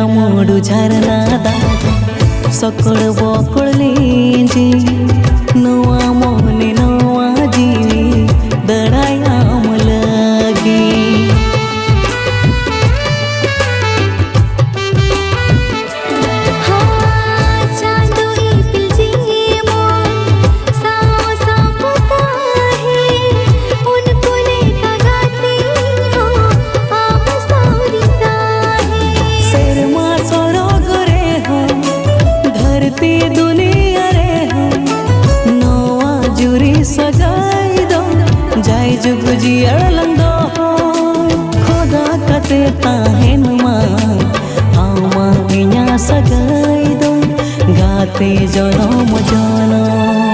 मोडू झरना दादा सकड़ बकड़ लेंजे नवा मोहने नवा जीवी दड़ायाम लगी दुनिया रे हम नवा जुरी सगाई दो जाय जुग जियलंग दो खुदा कते ताहेन मा आमा इया सगाई दो गाते जनम जनम।